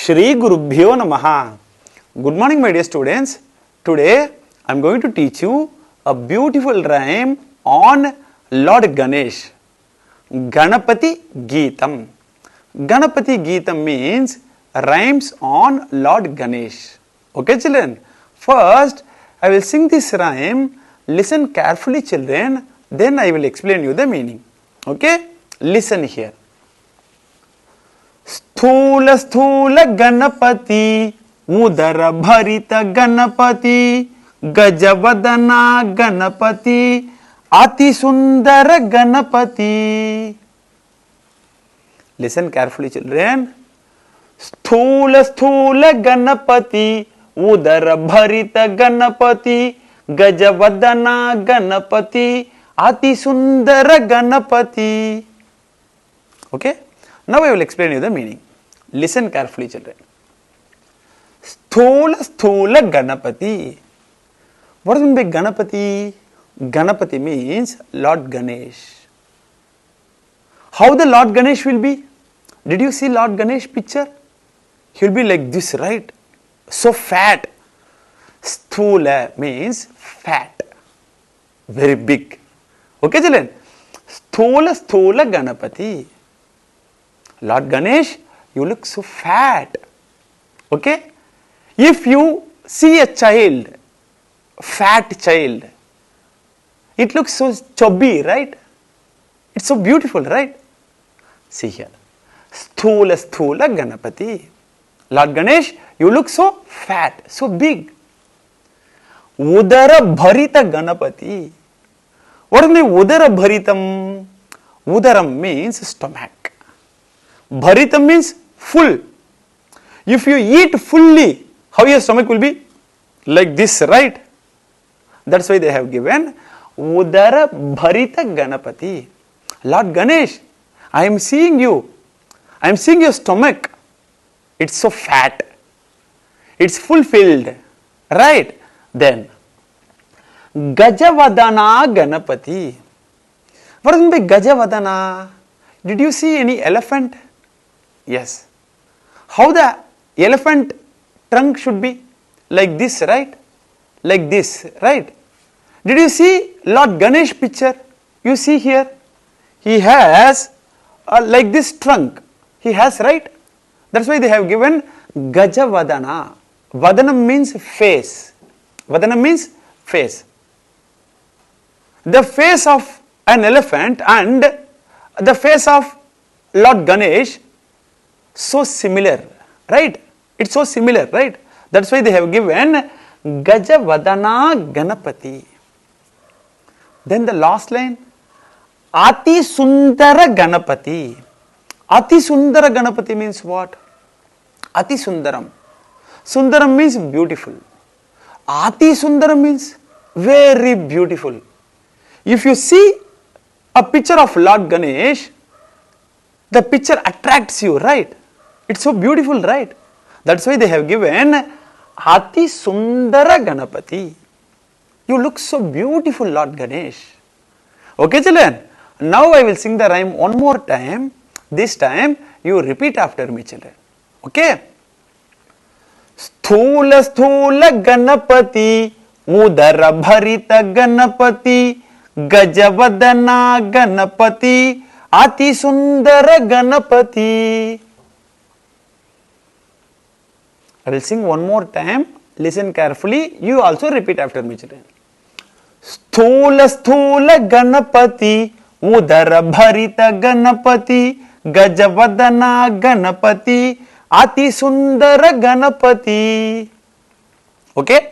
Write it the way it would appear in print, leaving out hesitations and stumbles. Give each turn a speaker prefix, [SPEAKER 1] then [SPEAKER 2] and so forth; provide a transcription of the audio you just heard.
[SPEAKER 1] Shri Gurubhyo Namaha. Good morning, my dear students. Today I am going to teach you a beautiful rhyme on Lord Ganesha. Ganapati Geetam. Ganapati Geetam means rhymes on Lord Ganesha. Okay, children. First, I will sing this rhyme. Listen carefully, children. Then I will explain you the meaning. Okay? Listen here. स्थूल स्थूल गणपति उदर भरित गणपति गजवदना गणपति अति सुंदर Ganpati. Listen carefully, children. स्थूल स्थूल गणपति उदर भरित गणपति गजवदना गणपति अति सुंदर Ganpati. Okay? Now I will explain you the meaning. Listen carefully, children. Sthula Sthula Ganapati. What does it mean by Ganapati? Ganapati means Lord Ganesha. How the Lord Ganesha will be? Did you see Lord Ganesha picture? He will be like this, right? So fat. Sthula means fat. Very big. Okay, children? Sthula Sthula Ganapati. Lord Ganesha, you look so fat. Okay? If you see a child, fat child, it looks so chubby, right? It's so beautiful, right? See here. Sthula Sthula Ganapati. Lord Ganesha, you look so fat, so big. Udara Bharita Ganapati. What is the Udara Bharitam? Udaram means stomach. Bharitam means full. If you eat fully, how your stomach will be? Like this, right? That's why they have given Udara Bharita Ganapati. Lord Ganesha, I am seeing you. I am seeing your stomach. It's so fat. It's fulfilled. Right? Then, Gajavadana Ganapati. What does it mean by Gajavadana? Did you see any elephant? Yes. How the elephant trunk should be? Like this, right? Like this, right? Did you see Lord Ganesha picture? You see here? He has like this trunk. He has, right? That's why they have given Gajavadana. Vadanam means face. Vadanam means face. The face of an elephant and the face of Lord Ganesha, so similar, right? It's so similar, right? That's why they have given Gajavadana Ganapati. Then the last line, Ati Sundara Ganapati. Ati Sundara Ganapati means what? Ati Sundaram. Sundaram means beautiful. Ati Sundaram means very beautiful. If you see a picture of Lord Ganesha, the picture attracts you, right? It's so beautiful, right? That's why they have given Ati Sundara Ganapati. You look so beautiful, Lord Ganesha. Okay, children? Now I will sing the rhyme one more time. This time you repeat after me, children. Okay? Sthula Sthula Ganapati Udara Bharita Ganapati Gajavadana Ganapati Ati Sundara Ganapati. I will sing one more time. Listen carefully. You also repeat after me, children. Sthula Sthula Ganapati Udara Bharita Ganapati Gajavadana Ganapati Ati Sundara Ganapati. Okay?